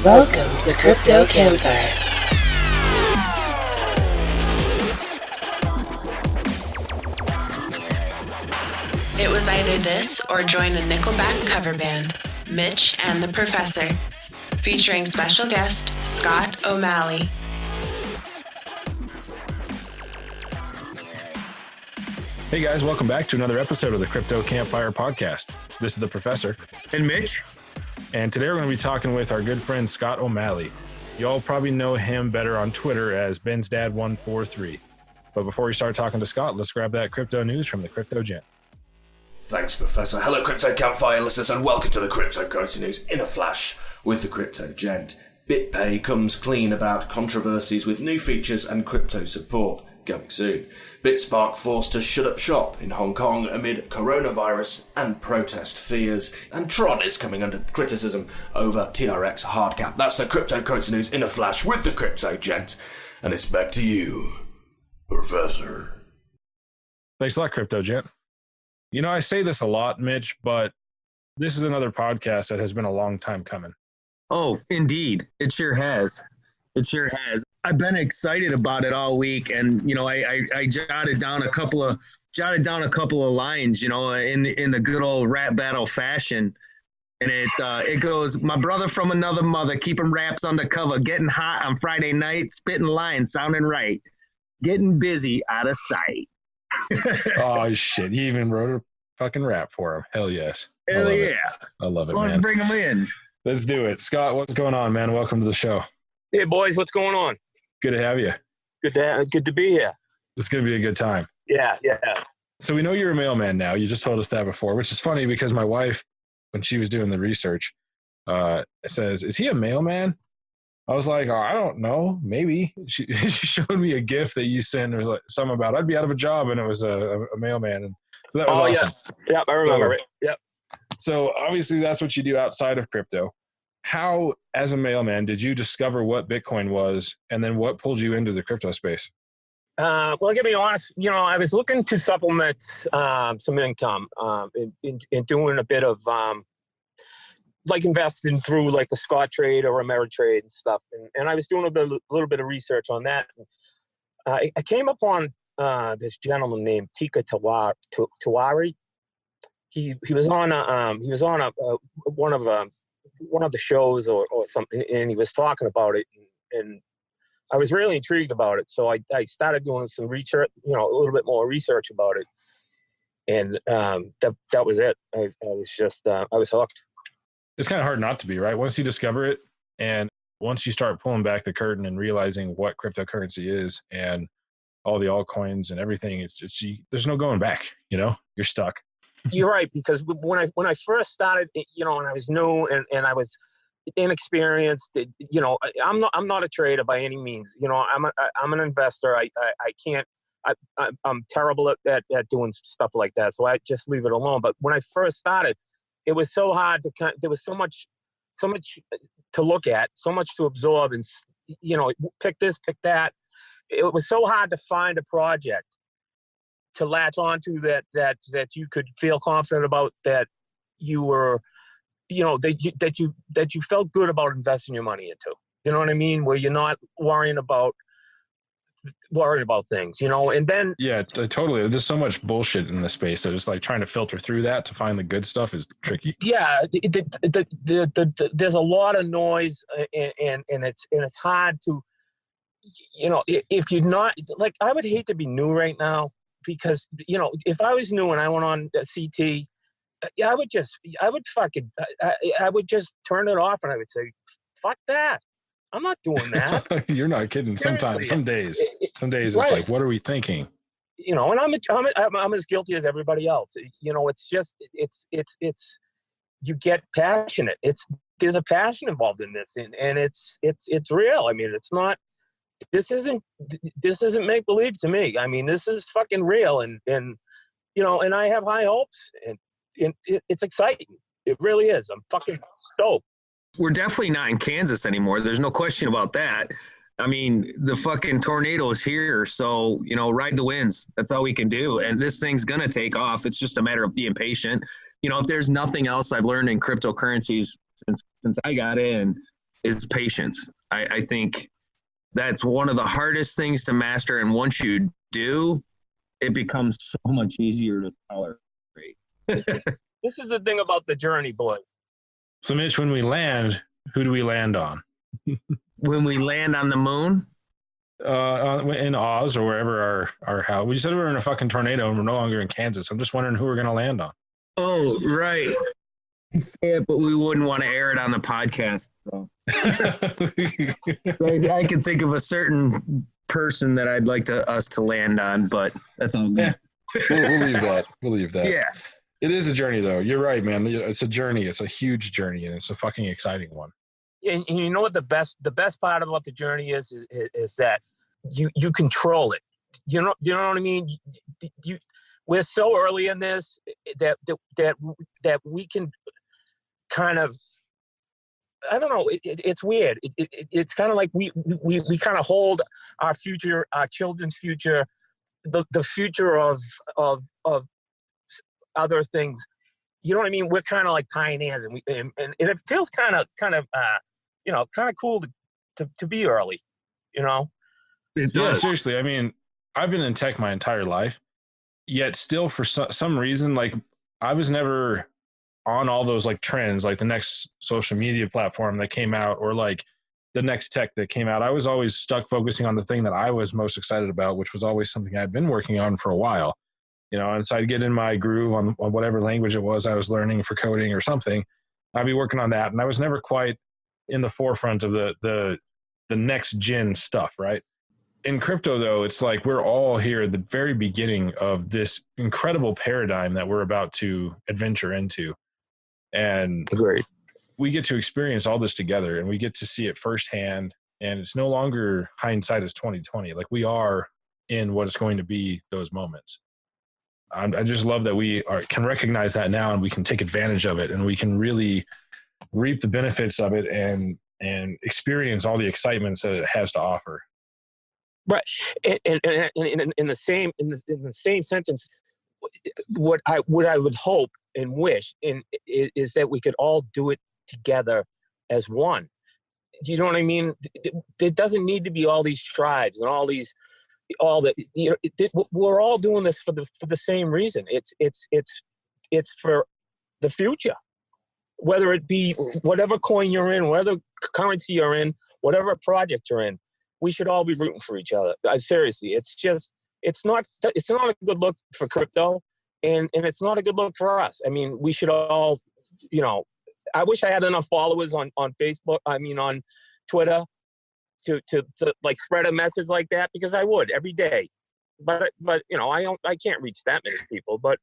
Welcome to Crypto Campfire. It was either this or join a Nickelback cover band, Mitch and the Professor, featuring special guest Scott O'Malley. Hey guys, welcome back to another episode of the Crypto Campfire podcast. This is the Professor. And Mitch. And today we're going to be talking with our good friend Scott O'Malley. Y'all probably know him better on Twitter as Ben's Dad 143. But before we start talking to Scott, let's grab that crypto news from the Crypto Gent. Thanks, Professor. Hello, Crypto Campfire listeners, and welcome to the cryptocurrency news in a flash with the Crypto Gent. BitPay comes clean about controversies with new features and crypto support coming soon. BitSpark forced to shut up shop in Hong Kong amid coronavirus and protest fears. And Tron is coming under criticism over TRX hard cap. That's the cryptocurrency news in a flash with the Crypto Gent. And it's back to you, Professor. Thanks a lot, Crypto Gent. You know, I say this a lot, Mitch, but this is another podcast that has been a long time coming. Oh, indeed. It sure has. It sure has. I've been excited about it all week, and you know, I jotted down a couple of lines, you know, in the good old rap battle fashion, and it goes, my brother from another mother, keeping raps undercover, getting hot on Friday night, spitting lines, sounding right, getting busy out of sight. Oh shit! You even wrote a fucking rap for him. Hell yes. Hell yeah! I love it. Let's man. bring him in. Let's do it, Scott. What's going on, man? Welcome to the show. Hey boys, what's going on? Good to have you. Good to be here. It's gonna be a good time. Yeah. So we know you're a mailman now. You just told us that before, which is funny because my wife, when she was doing the research, says, "Is he a mailman?" I was like, "Oh, I don't know. Maybe." She showed me a GIF that you sent. It was like something about I'd be out of a job, and it was a mailman. And so that was awesome. Yeah, I remember it. Yep. So obviously that's what you do outside of crypto. How, as a mailman, did you discover what Bitcoin was, and then what pulled you into the crypto space? Well, to be honest, you know, I was looking to supplement some income in doing a bit of like investing through like a Scottrade or Ameritrade and stuff, and I was doing a little bit of research on that. I came upon this gentleman named Tika Tawari. He was on one of the shows or something, and he was talking about it, and I was really intrigued about it. So I started doing some research, you know, a little bit more research about it, and that was it. I was hooked. It's kind of hard not to be, right? Once you discover it, and once you start pulling back the curtain and realizing what cryptocurrency is and all the altcoins and everything, it's just there's no going back. You know, you're stuck. You're right, because when I first started, you know, and I was new and I was inexperienced, you know, I'm not a trader by any means. You know, I'm an investor. I'm terrible at doing stuff like that, so I just leave it alone. But when I first started, it was so hard there was so much to look at, so much to absorb, and you know, pick this, pick that. It was so hard to find a project to latch onto that you could feel confident about, that you were, you know, that you felt good about investing your money into. You know what I mean? Where you're not worrying about things, you know. And then totally. There's so much bullshit in the space that it's like trying to filter through that to find the good stuff is tricky. Yeah, there's a lot of noise, and it's hard to, you know, if you're not, like, I would hate to be new right now. Because, you know, if I was new and I went on CT, I would just turn it off, and I would say, fuck that. I'm not doing that. You're not kidding. Sometimes, some days it's right. like, what are we thinking? You know, and I'm as guilty as everybody else. You know, it's just, it's you get passionate. There's a passion involved in this, and it's real. I mean, it's not, this isn't make believe to me. I mean, this is fucking real, and you know, and I have high hopes, and it's exciting. It really is. I'm fucking stoked. We're definitely not in Kansas anymore. There's no question about that. I mean, the fucking tornado is here, so, you know, ride the winds. That's all we can do. And this thing's going to take off. It's just a matter of being patient. You know, if there's nothing else I've learned in cryptocurrencies since I got in, is patience. I think that's one of the hardest things to master. And once you do, it becomes so much easier to tolerate. This is the thing about the journey, boys. So, Mitch, when we land, who do we land on? When we land on the moon, In Oz or wherever our house. We said we were in a fucking tornado and we're no longer in Kansas. I'm just wondering who we're going to land on. oh, right. Say it, but we wouldn't want to air it on the podcast. So. I can think of a certain person that I'd like us to land on, but that's all good. Yeah. We'll leave that. We'll leave that. Yeah. It is a journey, though. You're right, man. It's a journey. It's a huge journey, and it's a fucking exciting one. And you know what the best part about the journey is that you control it. You know what I mean? We're so early in this that we can kind of, I don't know. It's weird. It's kind of like we kind of hold our future, our children's future, the future of other things. You know what I mean? We're kind of like pioneers, and it feels kind of cool to be early. You know? Yeah, seriously. I mean, I've been in tech my entire life, yet still for some reason, like I was never on all those like trends, like the next social media platform that came out or like the next tech that came out. I was always stuck focusing on the thing that I was most excited about, which was always something I'd been working on for a while, and so I'd get in my groove on whatever language it was I was learning for coding or something. I'd be working on that. And I was never quite in the forefront of the next gen stuff. Right. In crypto, though, it's like we're all here at the very beginning of this incredible paradigm that we're about to adventure into. And Great. We get to experience all this together and we get to see it firsthand. And it's no longer hindsight is 2020. Like we are in what is going to be those moments. I just love that we can recognize that now and we can take advantage of it and we can really reap the benefits of it and experience all the excitements that it has to offer. Right, and in the same sentence, what I would hope and wish is that we could all do it together as one. You know what I mean? There doesn't need to be all these tribes and we're all doing this for the same reason. It's for the future, whether it be whatever coin you're in, whatever currency you're in, whatever project you're in. We should all be rooting for each other. Seriously, it's not a good look for crypto, and it's not a good look for us. I mean, we should all, I wish I had enough followers on Facebook. I mean, on Twitter, to like spread a message like that, because I would every day. But I can't reach that many people. But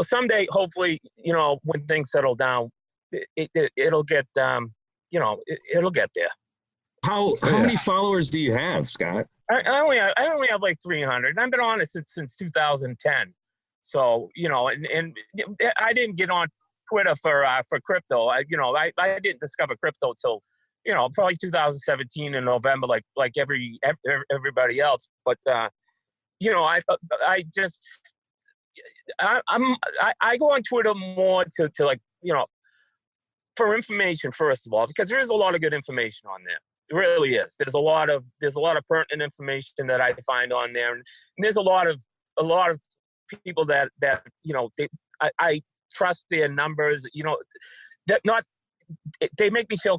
someday, hopefully, when things settle down, it'll get it'll get there. How many followers do you have, Scott? I only have like 300. I've been on it since 2010. So, and I didn't get on Twitter for crypto. I didn't discover crypto till, probably 2017 in November, like everybody else. But, I go on Twitter more to like, for information, first of all, because there is a lot of good information on there. It really is. There's a lot of pertinent information that I find on there, and there's a lot of people that I trust their numbers. They make me feel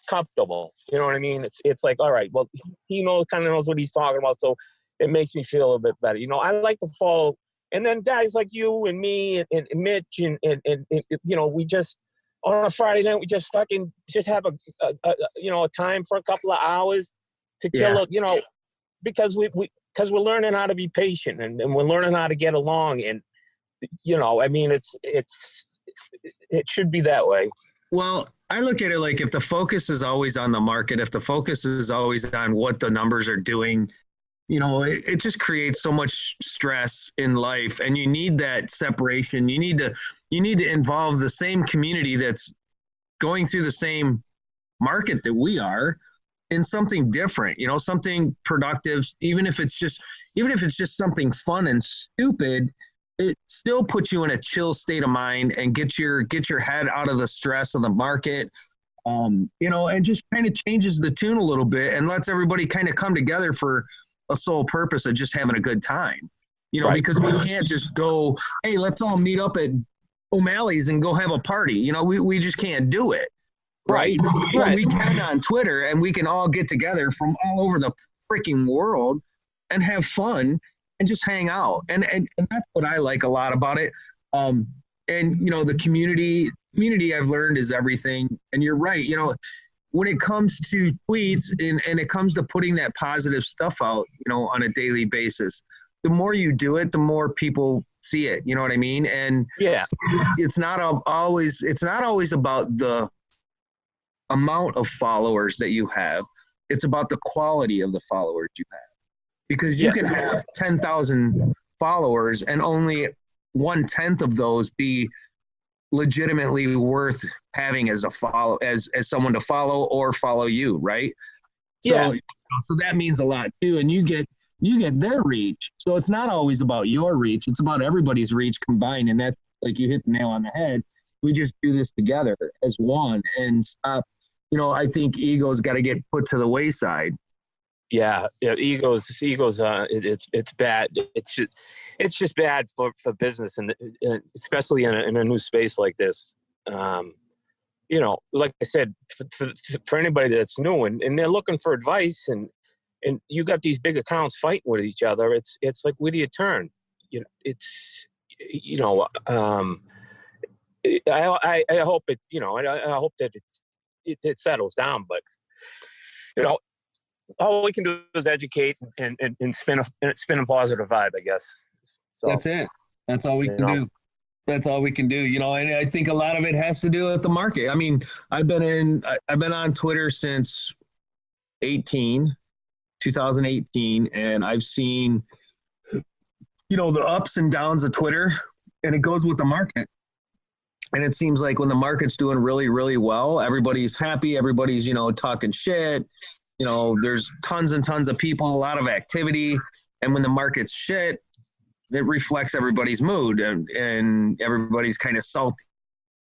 comfortable. You know what I mean? It's like, all right, well, he kind of knows what he's talking about, so it makes me feel a bit better. I like to follow, and then guys like you and me and Mitch and we just. On a Friday night, we just have a time for a couple of hours to kill because we're learning how to be patient and we're learning how to get along, and I mean it should be that way. Well, I look at it like if the focus is always on the market, if the focus is always on what the numbers are doing, it just creates so much stress in life, and you need that separation. You need to involve the same community that's going through the same market that we are in something different, something productive. Even if it's just something fun and stupid, it still puts you in a chill state of mind and get your head out of the stress of the market. and just kind of changes the tune a little bit and lets everybody kind of come together for a sole purpose of just having a good time, Right. because we can't just go, hey, let's all meet up at O'Malley's and go have a party. We just can't do it. Right. Right. We can on Twitter, and we can all get together from all over the freaking world and have fun and just hang out. And that's what I like a lot about it. And the community I've learned is everything. And you're right. When it comes to tweets and it comes to putting that positive stuff out, on a daily basis, the more you do it, the more people see it. You know what I mean? And Yeah. it's not always about the amount of followers that you have. It's about the quality of the followers you have, because you can have 10,000 followers and only 1/10 of those be legitimately worth having as someone to follow or follow you, right? So that means a lot too, and you get their reach. So it's not always about your reach; it's about everybody's reach combined, and that's like you hit the nail on the head. We just do this together as one and stop. I think ego's got to get put to the wayside. Yeah, egos. It's bad. It's just bad for business, and especially in a new space like this. Like I said, for anybody that's new and they're looking for advice, and you got these big accounts fighting with each other. It's like, where do you turn? I hope it. I hope that it settles down, but all we can do is educate and spin a positive vibe, I guess. So, that's it. That's all we can do. That's all we can do. And I think a lot of it has to do with the market. I mean, I've been on Twitter since 2018, and I've seen, the ups and downs of Twitter, and it goes with the market. And it seems like when the market's doing really, really well, everybody's happy. Everybody's, talking shit. There's tons and tons of people, a lot of activity. And when the market's shit, it reflects everybody's mood, and everybody's kind of salty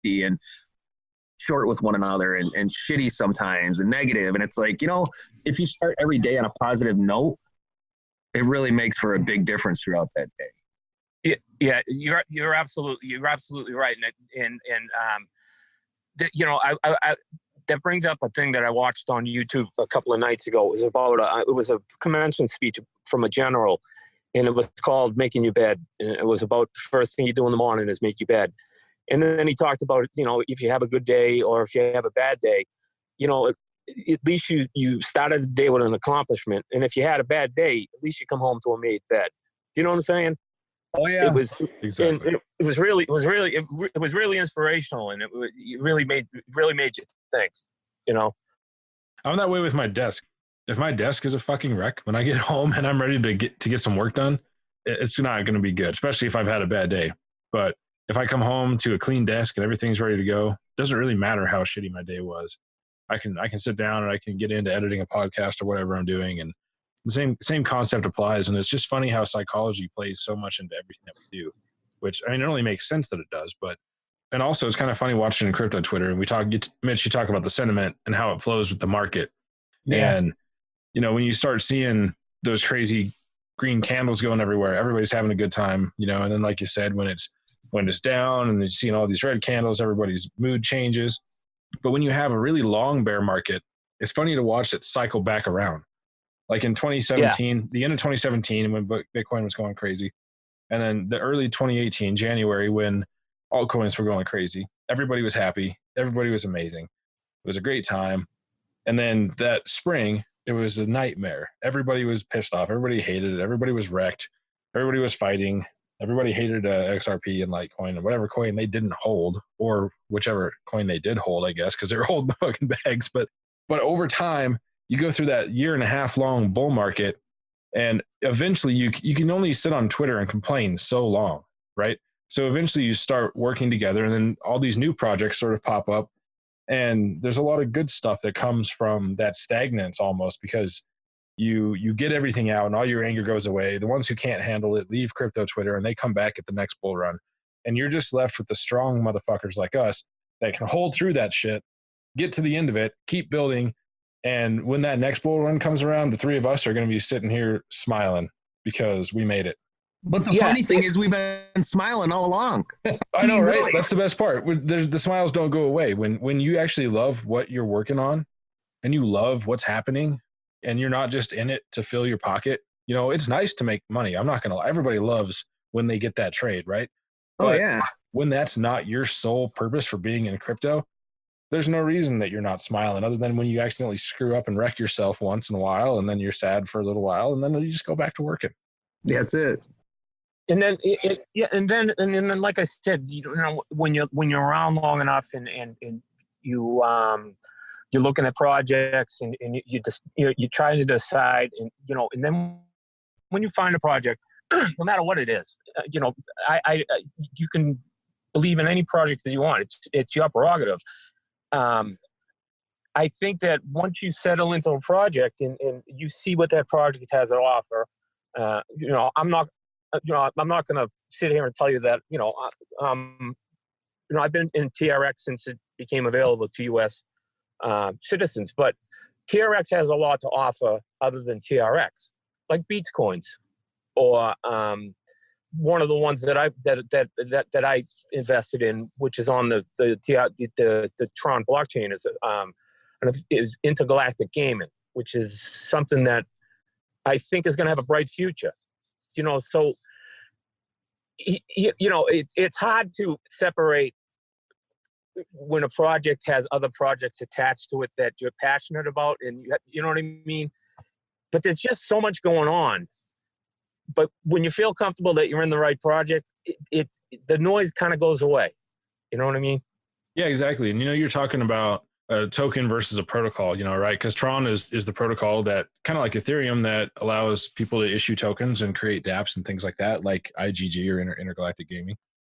and short with one another and shitty sometimes and negative. And it's like, if you start every day on a positive note, it really makes for a big difference throughout that day. Yeah, you're absolutely right, and that brings up a thing that I watched on YouTube a couple of nights ago. It was a commencement speech from a general, and it was called "Making Your Bed." And it was about the first thing you do in the morning is make your bed. And then he talked about, if you have a good day or if you have a bad day, at least you started the day with an accomplishment. And if you had a bad day, at least you come home to a made bed. Do you know what I'm saying? Oh yeah, it was exactly. It was really inspirational, and it really made you think. I'm that way with my desk. If my desk is a fucking wreck when I get home and I'm ready to get some work done, it's not going to be good, especially if I've had a bad day. But if I come home to a clean desk and everything's ready to go, it doesn't really matter how shitty my day was. I can sit down and I can get into editing a podcast or whatever I'm doing, and the same concept applies. And it's just funny how psychology plays so much into everything that we do, which, it only makes sense that it does. And also it's kind of funny watching in crypto Twitter, and Mitch, you talk about the sentiment and how it flows with the market. Yeah. And, when you start seeing those crazy green candles going everywhere, everybody's having a good time, and then like you said, when it's down and you're seeing all these red candles, everybody's mood changes. But when you have a really long bear market, it's funny to watch it cycle back around. Like in 2017, the end of 2017, when Bitcoin was going crazy, and then the early 2018, January, when altcoins were going crazy, everybody was happy. Everybody was amazing. It was a great time. And then that spring, it was a nightmare. Everybody was pissed off. Everybody hated it. Everybody was wrecked. Everybody was fighting. Everybody hated XRP and Litecoin and whatever coin they didn't hold, or whichever coin they did hold, I guess, because they were holding the fucking bags. But over time, you go through that 1.5 year long bull market, and eventually you can only sit on Twitter and complain so long, right? So eventually you start working together, and then all these new projects sort of pop up, and there's a lot of good stuff that comes from that stagnance almost, because you get everything out and all your anger goes away. The ones who can't handle it leave crypto Twitter and they come back at the next bull run, and you're just left with the strong motherfuckers like us that can hold through that shit, get to the end of it, keep building. And when that next bull run comes around, the three of us are going to be sitting here smiling because we made it. But the funny thing is we've been smiling all along. I know, right? Really? That's the best part. The smiles don't go away. When you actually love what you're working on and you love what's happening and you're not just in it to fill your pocket, you know, it's nice to make money. I'm not going to lie. Everybody loves when they get that trade, right? Oh, yeah. When that's not your sole purpose for being in crypto, there's no reason that you're not smiling other than when you accidentally screw up and wreck yourself once in a while, and then you're sad for a little while, and then you just go back to working. That's it. And then, and then, like I said, you know, when you're around long enough, and you're looking at projects, and you try to decide, and you know, and then when you find a project, no matter what it is, you know, you can believe in any project that you want. It's your prerogative. I think that once you settle into a project and you see what that project has to offer, you know, I'm not going to sit here and tell you that, you know, I've been in TRX since it became available to U.S. Citizens, but TRX has a lot to offer other than TRX, like Beats coins, or one of the ones that I invested in, which is on the Tron blockchain, is intergalactic gaming, which is something that I think is going to have a bright future. You know, so you know, it's hard to separate when a project has other projects attached to it that you're passionate about, and you know what I mean. But there's just so much going on. But when you feel comfortable that you're in the right project, the noise kind of goes away. You know what I mean? Yeah, exactly. And you know, you're talking about a token versus a protocol, you know, right? Because Tron is the protocol that kind of like Ethereum that allows people to issue tokens and create dApps and things like that, like IGG or intergalactic gaming.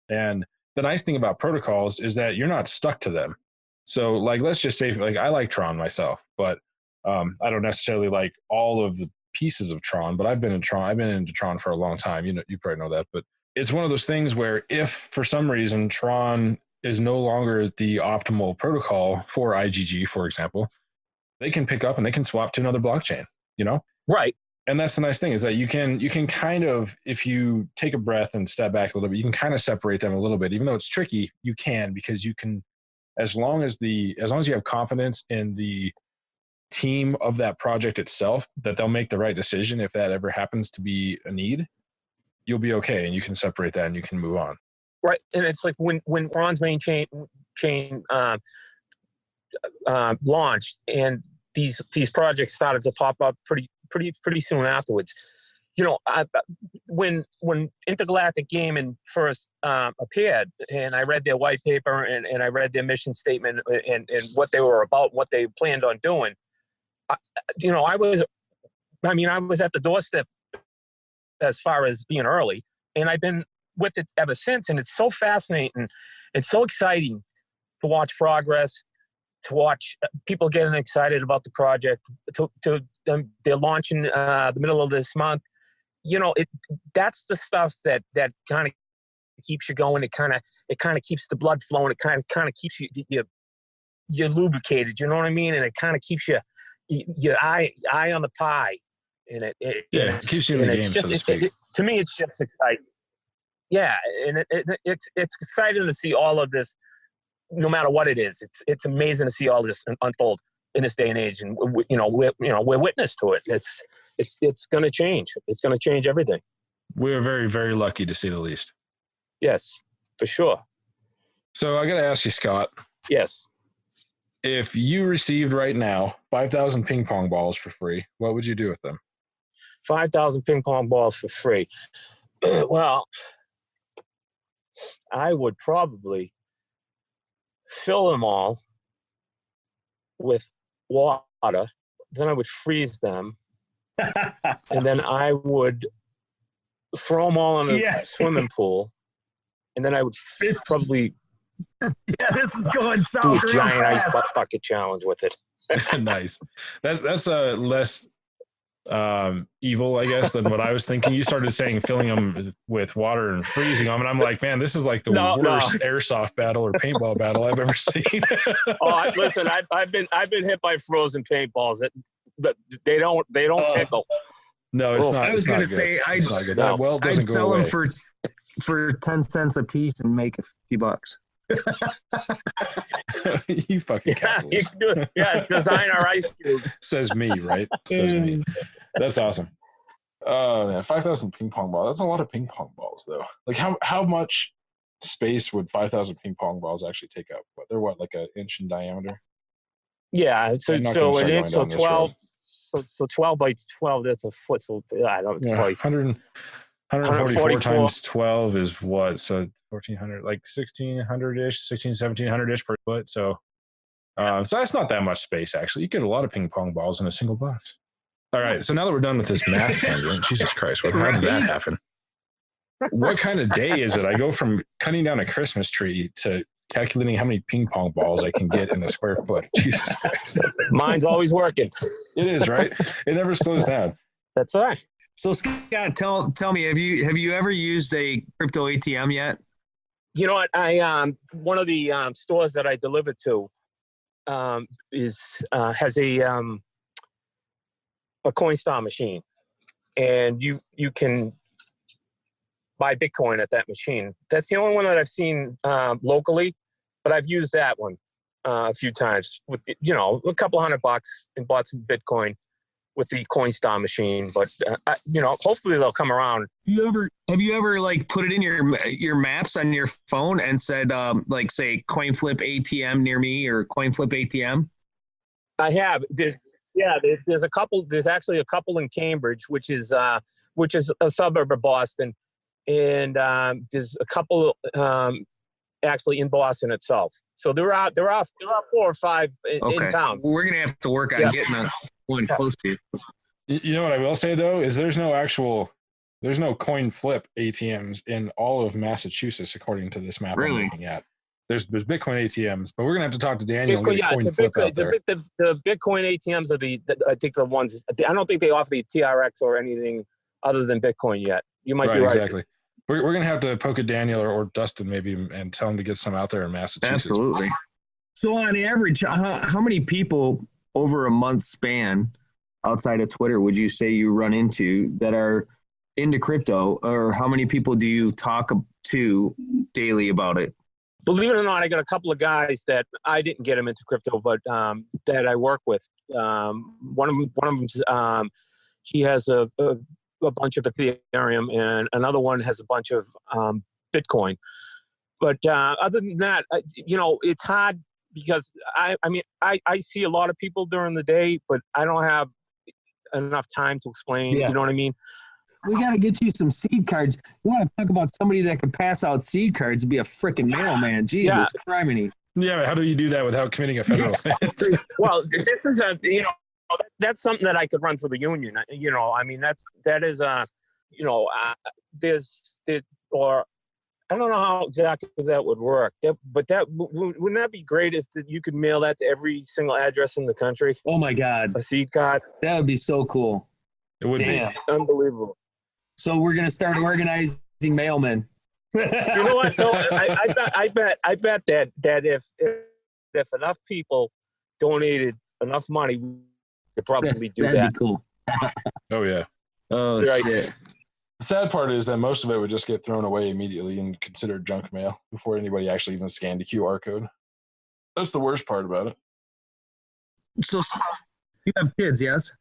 And the nice thing about protocols is that you're not stuck to them. So like, let's just say, like, I like Tron myself, but I don't necessarily like all of the pieces of Tron, but I've been into Tron for a long time. You know, you probably know that, but it's one of those things where if for some reason Tron is no longer the optimal protocol for IGG, for example, they can pick up and they can swap to another blockchain, you know? Right. And that's the nice thing is that you can kind of, if you take a breath and step back a little bit, you can kind of separate them a little bit, even though it's tricky, you can, because you can, as long as you have confidence in the team of that project itself, that they'll make the right decision if that ever happens to be a need, you'll be okay, and you can separate that and you can move on. Right. And it's like when Ron's main chain launched, and these projects started to pop up pretty soon afterwards. You know, when Intergalactic Gaming first appeared, and I read their white paper and I read their mission statement and what they were about, what they planned on doing. You know, I was at the doorstep as far as being early, and I've been with it ever since. And it's so fascinating and so exciting to watch progress, to watch people getting excited about the project. They're launching the middle of this month. You know, that's the stuff that kind of keeps you going. It kind of keeps the blood flowing. It kind of keeps you're lubricated. You know what I mean? And it kind of keeps your eye on the pie, and it keeps you in the game, so to speak. To me, it's just exciting. Yeah, and it's exciting to see all of this, no matter what it is. It's amazing to see all this unfold in this day and age, and we're witness to it. It's going to change. It's going to change everything. We're very, very lucky, to say the least. Yes, for sure. So I got to ask you, Scott. Yes. If you received right now 5,000 ping pong balls for free, what would you do with them? 5,000 ping pong balls for free. Well, I would probably fill them all with water. Then I would freeze them. And then I would throw them all in a swimming pool. And then I would probably this is going south. Do a giant ice bucket challenge with it. Nice. That's a less evil, I guess, than what I was thinking. You started saying filling them with water and freezing them, and I'm like, man, this is like the worst airsoft battle or paintball battle I've ever seen. Listen, I've been hit by frozen paintballs that they don't tickle. No, it's not. I was going to say, it's not good. No, That well doesn't I'd go sell away. them for 10 cents a piece and make a few bucks. You fucking capitalist. You can do it. Yeah, design our ice cubes. Says me, right? Says me. That's awesome. Oh man, 5,000 ping pong balls. That's a lot of ping pong balls, though. Like how much space would 5,000 ping pong balls actually take up? They're like an inch in diameter? Yeah, so an inch, so 12. So 12 by 12, that's a foot. So I don't know. 144 times 12 is what? So 1,400, like 1,600-ish, 1,1700-ish per foot. So that's not that much space, actually. You get a lot of ping pong balls in a single box. All right, so now that we're done with this math tangent, Jesus Christ, how did that happen? What kind of day is it? I go from cutting down a Christmas tree to calculating how many ping pong balls I can get in a square foot. Jesus Christ. Mine's always working. It is, right? It never slows down. That's all right. So Scott, tell me, have you ever used a crypto ATM yet? You know what? I one of the stores that I delivered to has a Coinstar machine, and you can buy Bitcoin at that machine. That's the only one that I've seen locally, but I've used that one a few times with a couple $100 and bought some Bitcoin with the Coinstar machine. But hopefully they'll come around. Have you ever like put it in your maps on your phone and said like say coin flip ATM near me or coin flip ATM? I have. There's a couple. There's actually a couple in Cambridge, which is a suburb of Boston, and there's a couple actually in Boston itself. So there are 4 or 5 in town. We're gonna have to work on getting one close to you. You know what I will say though is there's no coin flip ATMs in all of Massachusetts according to this map I'm looking at. There's Bitcoin ATMs, but we're gonna have to talk to Daniel. The Bitcoin ATMs are I think the ones. I don't think they offer the TRX or anything other than Bitcoin yet. You might be right. Exactly. We're going to have to poke at Daniel or Dustin maybe and tell him to get some out there in Massachusetts. Absolutely. So on average, how many people over a month span outside of Twitter would you say you run into that are into crypto, or how many people do you talk to daily about it? Believe it or not, I got a couple of guys that I didn't get them into crypto, but that I work with. One of them's he has a bunch of Ethereum, and another one has a bunch of Bitcoin. But other than that, it's hard because I see a lot of people during the day, but I don't have enough time to explain. Yeah. You know what I mean? We got to get you some seed cards. You want to talk about somebody that could pass out seed cards and be a freaking mailman. Jesus criminy. Yeah, how do you do that without committing a federal offense? Well, this is that's something that I could run through the union. Or I don't know how exactly that would work. Wouldn't that be great if you could mail that to every single address in the country? Oh my God. A seed card. That would be so cool. It would be. Unbelievable. So we're going to start organizing mailmen. You know what? No, I bet that if enough people donated enough money, we could probably do that. That'd be cool. Oh yeah. Oh shit. The sad part is that most of it would just get thrown away immediately and considered junk mail before anybody actually even scanned a QR code. That's the worst part about it. So you have kids, yes?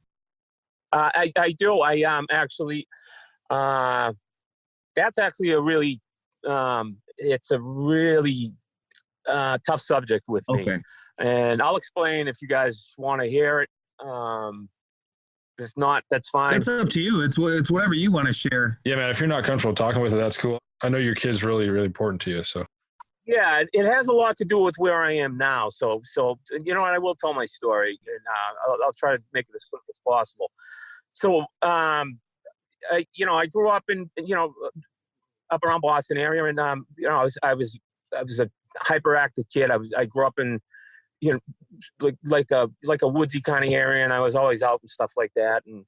I do. Actually, that's actually a really, it's a really tough subject with me. Okay. And I'll explain if you guys want to hear it. If not, that's fine. It's up to you. It's whatever you want to share. Yeah, man. If you're not comfortable talking with it, that's cool. I know your kid's really, really important to you. So. Yeah, it has a lot to do with where I am now. So you know what? I will tell my story, and I'll try to make it as quick as possible. So, I grew up in up around Boston area, and I was a hyperactive kid. I grew up in like a woodsy kind of area, and I was always out and stuff like that. And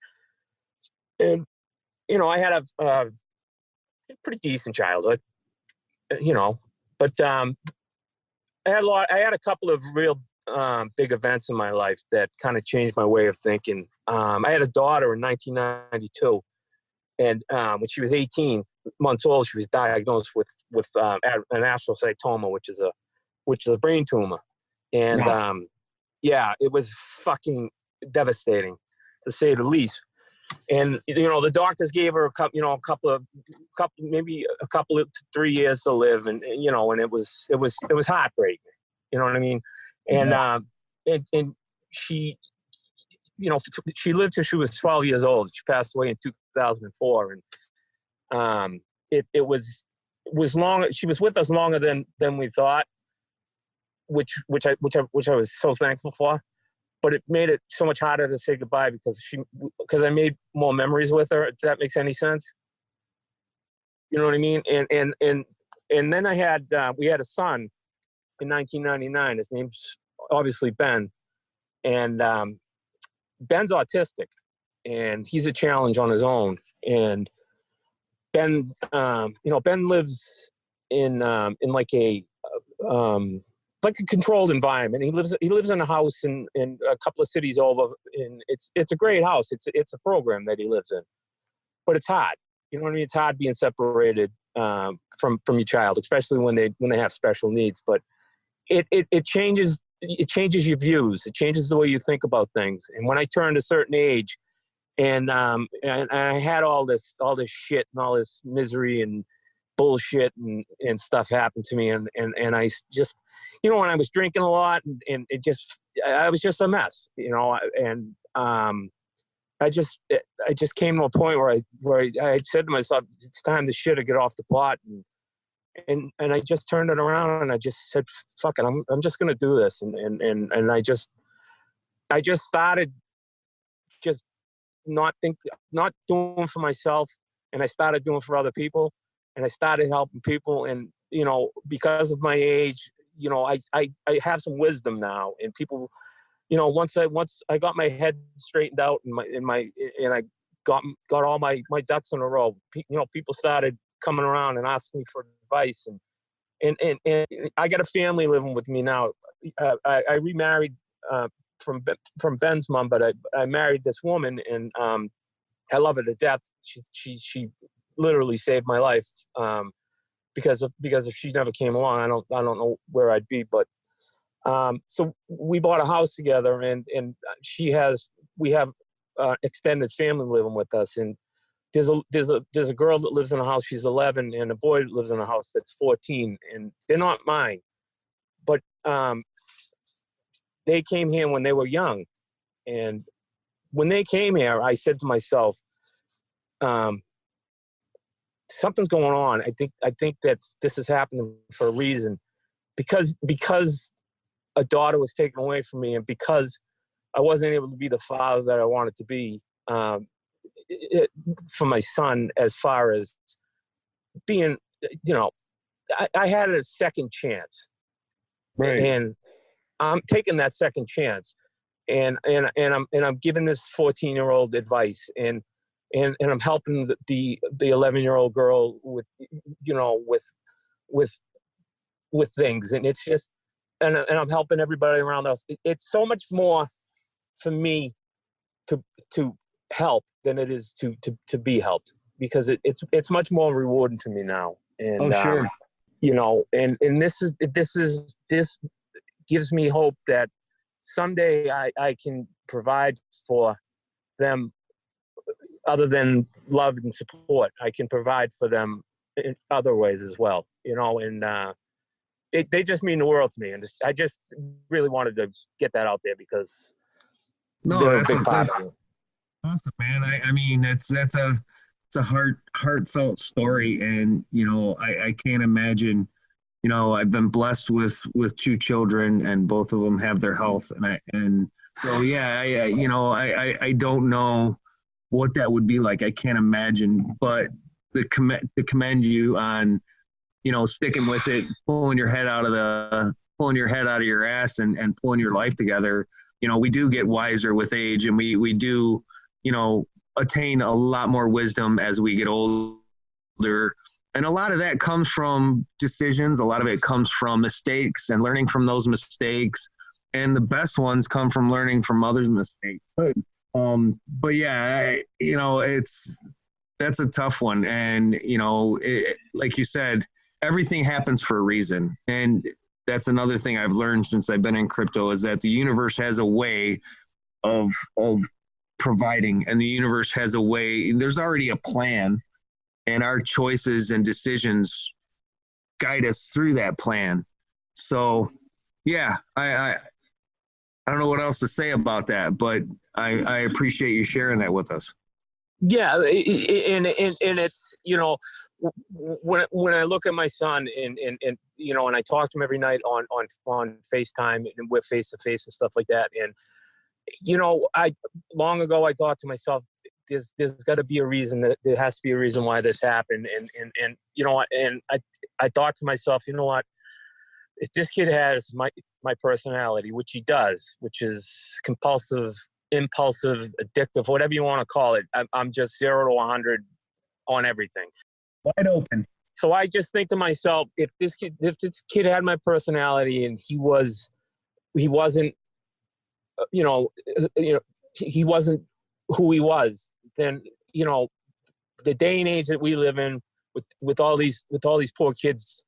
and I had a pretty decent childhood, but I had a couple of real big events in my life that kind of changed my way of thinking. I had a daughter in 1992, and when she was 18 months old, she was diagnosed with an astrocytoma, which is a brain tumor, and it was fucking devastating, to say the least. And the doctors gave her maybe a couple of 3 years to live, and it was heartbreaking. You know what I mean? And and she, she lived till she was 12 years old. She passed away in 2004, and it was long. She was with us longer than we thought, which I was so thankful for. But it made it so much harder to say goodbye because I made more memories with her. If that makes any sense, you know what I mean? And then we had a son in 1999. His name's obviously Ben, and Ben's autistic, and he's a challenge on his own. And Ben, Ben lives in like a controlled environment. He lives in a house in a couple of cities over, and it's a great house. It's a program that he lives in, but it's hard. You know what I mean? It's hard being separated from your child, especially when they have special needs. But it changes your views. It changes the way you think about things. And when I turned a certain age, and I had all this shit and all this misery and bullshit and stuff happened to me, and I just, when I was drinking a lot, and I was just a mess, and I just came to a point where I said to myself, it's time to shit or get off the pot, and I just turned it around, and I just said, fuck it, I'm just gonna do this, and I just started just not doing for myself, and I started doing for other people. And I started helping people, and because of my age, I have some wisdom now. And people, once I got my head straightened out and I got all my ducks in a row, people started coming around and asking me for advice, and I got a family living with me now. I remarried from Ben's mom, but I married this woman, and I love her to death. She literally saved my life, because if she never came along, I don't know where I'd be. But so we bought a house together, and we have extended family living with us, and there's a girl that lives in a house, she's 11, and a boy that lives in a house that's 14, and they're not mine, but they came here when they were young, and when they came here, I said to myself, something's going on. I think that this is happening for a reason, because a daughter was taken away from me, and because I wasn't able to be the father that I wanted to be for my son, as far as being, I had a second chance, right? And I'm taking that second chance, and I'm giving this 14-year-old advice, and I'm helping the 11-year-old girl with things, and it's just, and I'm helping everybody around us. It's so much more for me to help than it is to be helped, because it's much more rewarding to me now. And sure. And this gives me hope that someday I can provide for them. Other than love and support, I can provide for them in other ways as well, and they just mean the world to me. And I just really wanted to get that out there, because they're a big part of it. Awesome, man. I mean, it's a heartfelt story, and I can't imagine. I've been blessed with two children, and both of them have their health, and so yeah, I don't know what that would be like. I can't imagine, but to commend you on, sticking with it, pulling your head out of your ass, and pulling your life together. We do get wiser with age, and we do, attain a lot more wisdom as we get older. And a lot of that comes from decisions. A lot of it comes from mistakes and learning from those mistakes. And the best ones come from learning from others' mistakes. But yeah, that's a tough one. And, like you said, everything happens for a reason. And that's another thing I've learned since I've been in crypto, is that the universe has a way of providing, and the universe has a way, there's already a plan, and our choices and decisions guide us through that plan. So yeah, I don't know what else to say about that, but I appreciate you sharing that with us. Yeah, and it's, when I look at my son and and I talk to him every night on FaceTime, and we're face to face and stuff like that. And I long ago I thought to myself, there's got to be a reason, that there has to be a reason why this happened. And I thought to myself, you know what? If this kid has my personality, which he does, which is compulsive, impulsive, addictive, whatever you want to call it, I'm just 0 to 100 on everything. Wide open. So I just think to myself, if this kid had my personality and he wasn't, he wasn't who he was, then the day and age that we live in, with all these poor kids,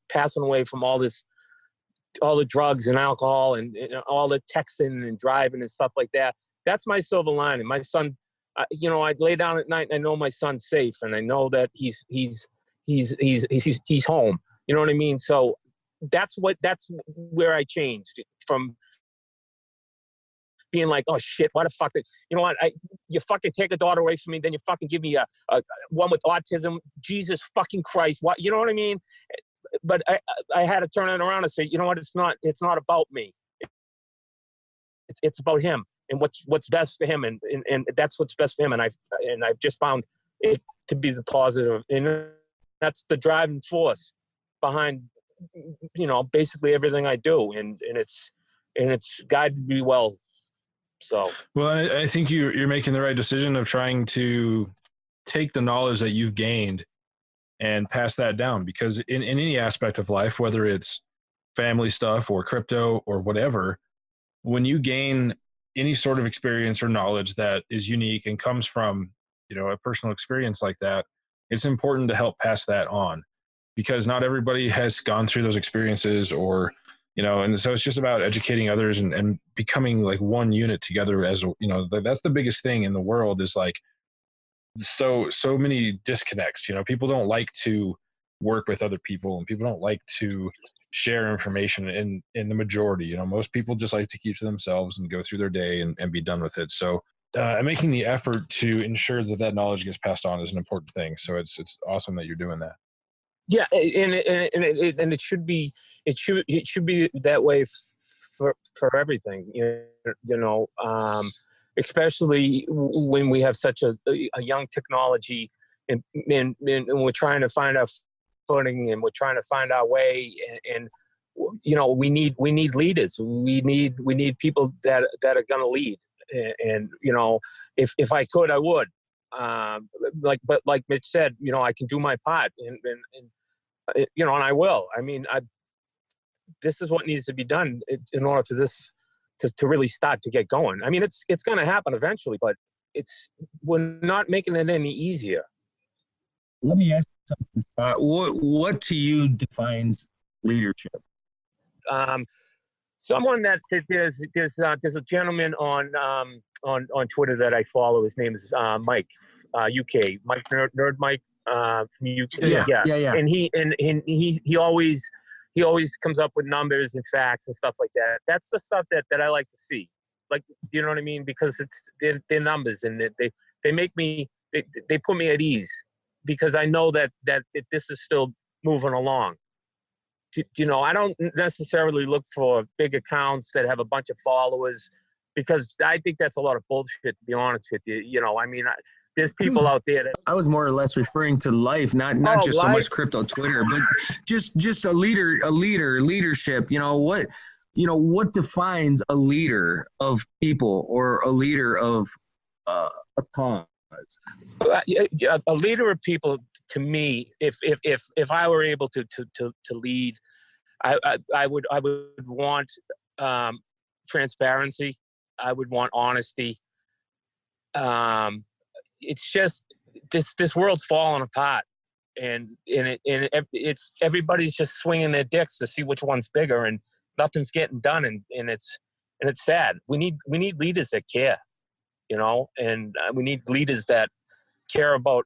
passing away from all the drugs and alcohol and all the texting and driving and stuff like that. That's my silver lining. My son, I lay down at night and I know my son's safe, and I know that he's home. You know what I mean? So that's where I changed from being like, oh shit, why the fuck did, you fucking take a daughter away from me, then you fucking give me a one with autism. Jesus fucking Christ. What, you know what I mean? But I had to turn it around and say, you know what, it's not about me. It's about him and what's best for him, and that's what's best for him. And I've just found it to be the positive, and that's the driving force behind basically everything I do, and it's guided me well. So well, I think you're making the right decision of trying to take the knowledge that you've gained and pass that down, because in any aspect of life, whether it's family stuff or crypto or whatever, when you gain any sort of experience or knowledge that is unique and comes from, a personal experience like that, it's important to help pass that on, because not everybody has gone through those experiences, or, and so it's just about educating others and becoming like one unit together. As that's the biggest thing in the world, is like, so many disconnects. People don't like to work with other people, and people don't like to share information in the majority. Most people just like to keep to themselves and go through their day and be done with it. So making the effort to ensure that knowledge gets passed on is an important thing. So it's awesome that you're doing that. Yeah, and it should be that way for everything. Especially when we have such a young technology, and we're trying to find our footing, and we're trying to find our way, and we need leaders. We need people that are going to lead, and if I could, I would. But like Mitch said, I can do my part, and I will. I mean, this is what needs to be done in order for this to really start to get going. I mean, it's going to happen eventually, but we're not making it any easier. Let me ask you something. What to you defines leadership? Someone that there's a gentleman on Twitter that I follow. His name is Mike, UK, Mike Nerd Mike from UK. Yeah. And he always comes up with numbers and facts and stuff like that. That's the stuff that I like to see. Like, you know what I mean? Because they're numbers, and they make me, they put me at ease, because I know that this is still moving along. I don't necessarily look for big accounts that have a bunch of followers, because I think that's a lot of bullshit, to be honest with you. I mean, there's people out there that... I was more or less referring to life, not just life? So much crypto Twitter, but just a leadership. What defines a leader of people, or a leader of a cause. A leader of people, to me, if I were able to lead, I would want transparency. I would want honesty. It's just this world's falling apart, and it's everybody's just swinging their dicks to see which one's bigger, and nothing's getting done, and it's sad. We need leaders that care, and we need leaders that care about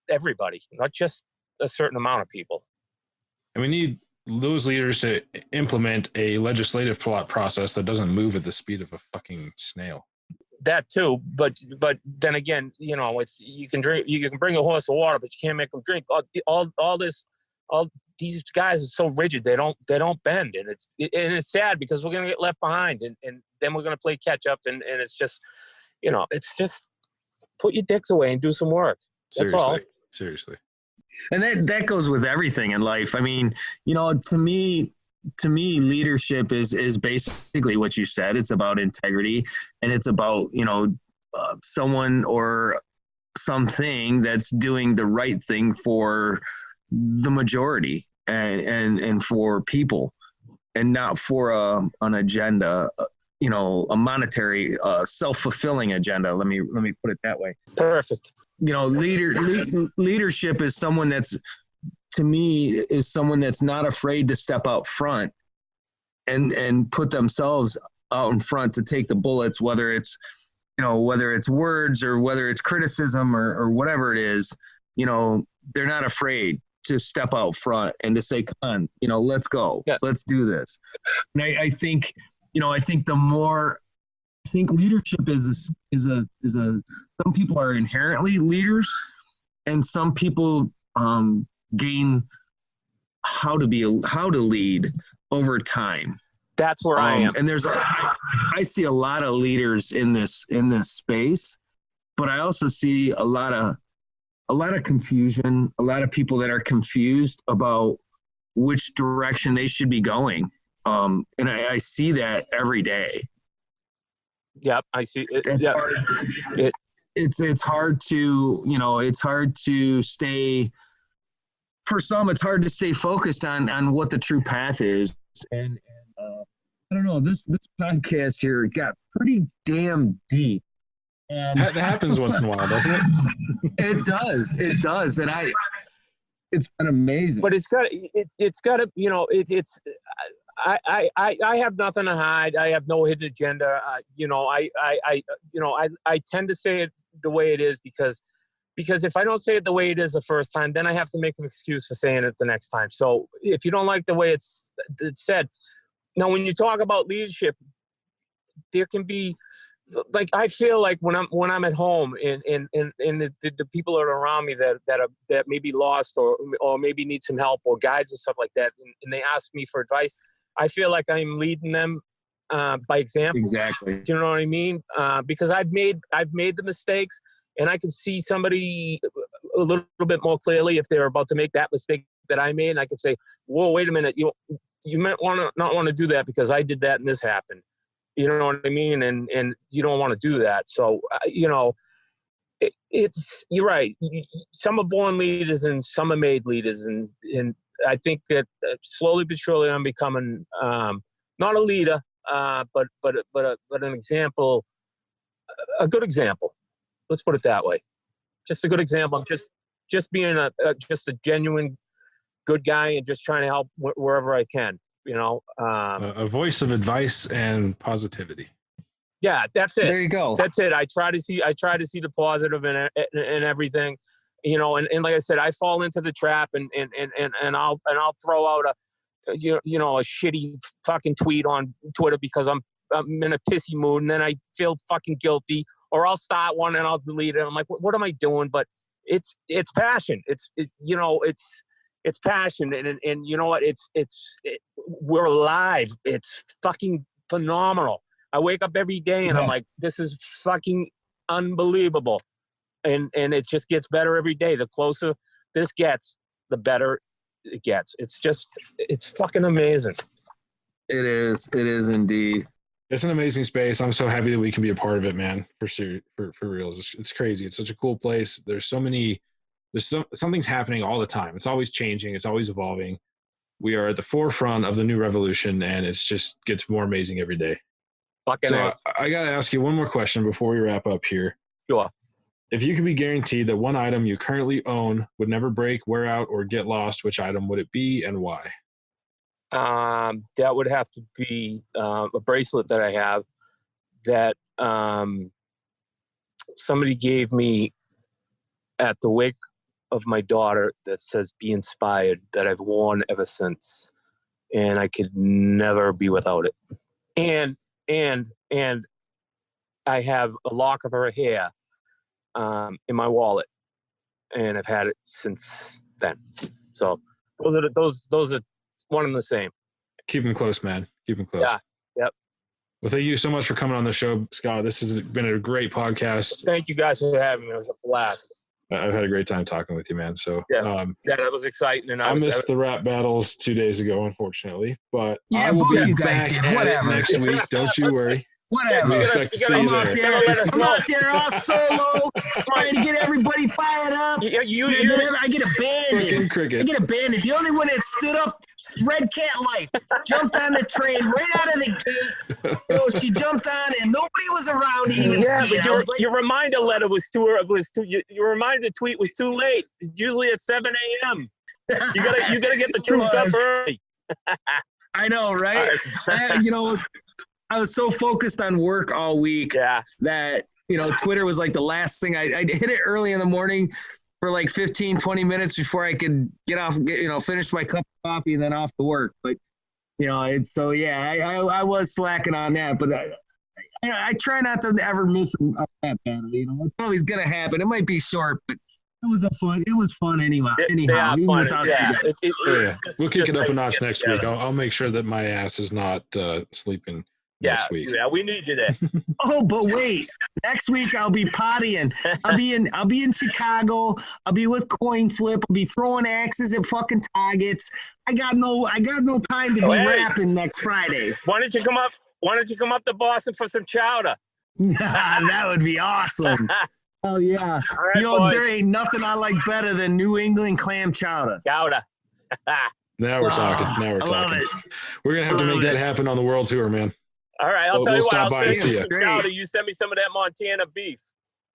everybody, not just a certain amount of people. And we need those leaders to implement a legislative process that doesn't move at the speed of a fucking snail. That too, but then again, it's you can bring a horse of water, but you can't make them drink. All these guys are so rigid; they don't bend, and it's sad because we're gonna get left behind, and then we're gonna play catch up, and it's just, it's just put your dicks away and do some work. That's all. Seriously. And that goes with everything in life. I mean, to me, leadership is basically what you said. It's about integrity, and it's about, someone or something that's doing the right thing for the majority and for people, and not for an agenda, a monetary, self-fulfilling agenda. Let me put it that way. Perfect. Leadership is someone that's, to me, is someone that's not afraid to step out front and put themselves out in front to take the bullets, whether it's words or whether it's criticism or whatever it is. They're not afraid to step out front and to say, come on, let's go. Yeah. Let's do this. And I think leadership is some people are inherently leaders, and some people gain how to lead over time. That's where I am. And I see a lot of leaders in this space, but I also see a lot of confusion, a lot of people that are confused about which direction they should be going. And I see that every day. Yep, I see it. It's hard to stay. For some, it's hard to stay focused on what the true path is. And I don't know. This podcast here got pretty damn deep. And that happens once in a while, doesn't it? It does, and it's been amazing. But it's got to. I have nothing to hide. I have no hidden agenda. I tend to say it the way it is because if I don't say it the way it is the first time, then I have to make an excuse for saying it the next time. So if you don't like the way it's said, now when you talk about leadership, there can be, like, I feel like when I'm at home and the people that are around me that may be lost or maybe need some help or guides and stuff like that, and they ask me for advice, I feel like I'm leading them by example. Exactly. Do you know what I mean? Because I've made the mistakes, and I can see somebody a little bit more clearly if they're about to make that mistake that I made. And I can say, "Whoa, wait a minute! You might not want to do that because I did that and this happened." You know what I mean? And you don't want to do that. So it's you're right. Some are born leaders and some are made leaders, and I think that slowly but surely I'm becoming not a leader, but an example, a good example. Let's put it that way. Just a good example. I'm just being a genuine good guy and just trying to help wherever I can. A voice of advice and positivity. Yeah, that's it. There you go. That's it. I try to see the positive in everything. And like I said, I fall into the trap and I'll throw out a shitty fucking tweet on Twitter because I'm in a pissy mood, and then I feel fucking guilty, or I'll start one and I'll delete it. I'm like, what am I doing? But it's passion. It's passion, and you know what? We're alive. It's fucking phenomenal. I wake up every day and I'm like, this is fucking unbelievable. And it just gets better every day. The closer this gets, the better it gets. It's fucking amazing. It is indeed. It's an amazing space. I'm so happy that we can be a part of it, man. For reals, it's crazy. It's such a cool place. Something's happening all the time. It's always changing. It's always evolving. We are at the forefront of the new revolution, and it's just gets more amazing every day. Fucking So I got to ask you one more question before we wrap up here. Sure. If you could be guaranteed that one item you currently own would never break, wear out, or get lost, which item would it be and why? That would have to be a bracelet that I have that somebody gave me at the wake of my daughter that says "Be inspired," that I've worn ever since, and I could never be without it. And I have a lock of her hair in my wallet, and I've had it since then. So those are one and the same. Keep them close, man. Keep them close. Yeah. Yep. Well, thank you so much for coming on the show, Scott. This has been a great podcast. Thank you guys for having me. It was a blast. I've had a great time talking with you, man. So that was exciting. And I missed the rap battles 2 days ago, unfortunately, but Yeah, I will both be you guys back did. at Whatever. it next week. Don't you worry. Whatever. We expect to see I'm you out there. there. I'm out there all solo, trying to get everybody fired up. I I get abandoned. Fucking I crickets. get abandoned. The only one that stood up, Red Cat Life, jumped on the train right out of the gate. She jumped on and nobody was around to even see but it. I was like, your reminder letter was your reminder tweet was too late. It's usually at 7 a.m. You gotta get the troops up early. I know, right? I was so focused on work all week that, Twitter was like the last thing. I hit it early in the morning for like 15, 20 minutes before I could finish my cup of coffee and then off to work. But, I was slacking on that. But I try not to ever miss a rap battle. It's always going to happen. It might be short, but it was fun anyway. Anyhow, they are fun. We'll kick it up a notch next week. I'll make sure that my ass is not sleeping next week. Yeah, we need you there. Oh, but wait! Next week I'll be pottying. I'll be in Chicago. I'll be with Coin Flip. I'll be throwing axes at fucking targets. I got no time to be rapping next Friday. Why don't you come up to Boston for some chowder? That would be awesome. Oh yeah. Right, there ain't nothing I like better than New England clam chowder. Chowder. Now we're talking. I love it. We're gonna have to make that happen on the world tour, man. All right, I'll tell you what. Stop by I'll to send see you some chowder. You send me some of that Montana beef.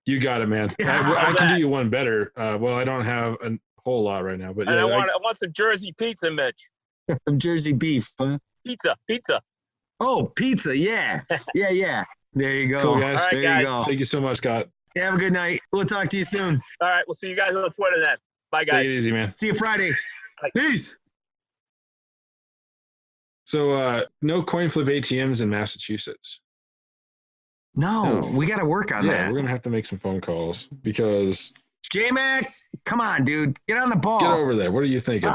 You got it, man. I can do you one better. Well, I don't have a whole lot right now, but I want some Jersey pizza, Mitch. Some Jersey beef, huh? Pizza. Oh, pizza, yeah. Yeah. There you go. Cool, guys. All right, there guys. you go. Thank you so much, Scott. Have a good night. We'll talk to you soon. All right, we'll see you guys on Twitter then. Bye, guys. Take it easy, man. See you Friday. Peace. So, no coin flip ATMs in Massachusetts. No, we got to work on that. We're going to have to make some phone calls because... J-Mac, come on, dude. Get on the ball. Get over there. What are you thinking?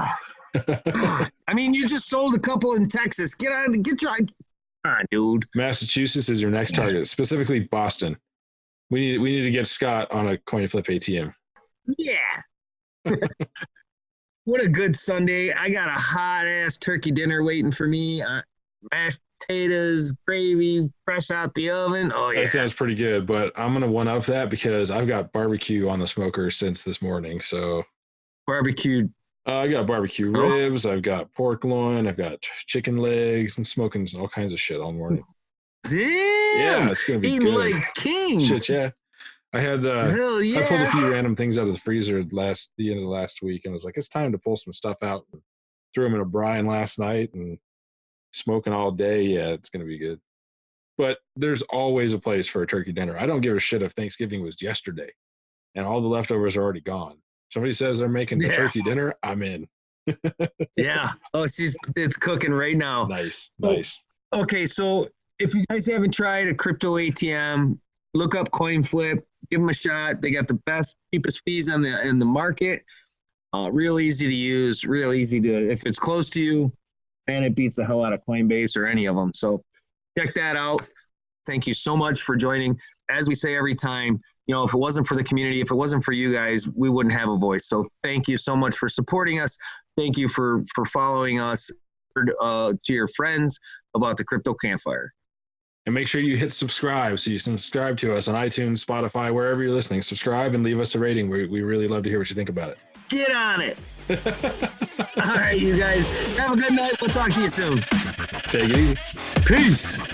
I mean, you just sold a couple in Texas. Come on, dude. Massachusetts is your next target, specifically Boston. We need to get Scott on a coin flip ATM. Yeah. What a good Sunday. I got a hot-ass turkey dinner waiting for me. Mashed potatoes, gravy, fresh out the oven. Oh, yeah. That sounds pretty good, but I'm going to one-up that because I've got barbecue on the smoker since this morning. So Barbecued. I got barbecue ribs. I've got pork loin. I've got chicken legs and smoking all kinds of shit all morning. Damn. Yeah, it's going to be eating good. like kings. Shit, yeah. I had Hell yeah. I pulled a few random things out of the freezer the end of the last week, and I was like, it's time to pull some stuff out. And threw them in a brine last night and smoking all day. Yeah, it's going to be good. But there's always a place for a turkey dinner. I don't give a shit if Thanksgiving was yesterday and all the leftovers are already gone. Somebody says they're making the turkey dinner, I'm in. Yeah. Oh, it's cooking right now. Nice. Okay, so if you guys haven't tried a crypto ATM, look up Coin Flip, give them a shot. They got the best, cheapest fees in the market. Real easy to use, real easy to, if it's close to you, man, it beats the hell out of Coinbase or any of them. So check that out. Thank you so much for joining. As we say every time, if it wasn't for the community, if it wasn't for you guys, we wouldn't have a voice. So thank you so much for supporting us. Thank you for following us to your friends about the Crypto Campfire. And make sure you hit subscribe. So you subscribe to us on iTunes, Spotify, wherever you're listening. Subscribe and leave us a rating. We really love to hear what you think about it. Get on it. All right, you guys. Have a good night. We'll talk to you soon. Take it easy. Peace.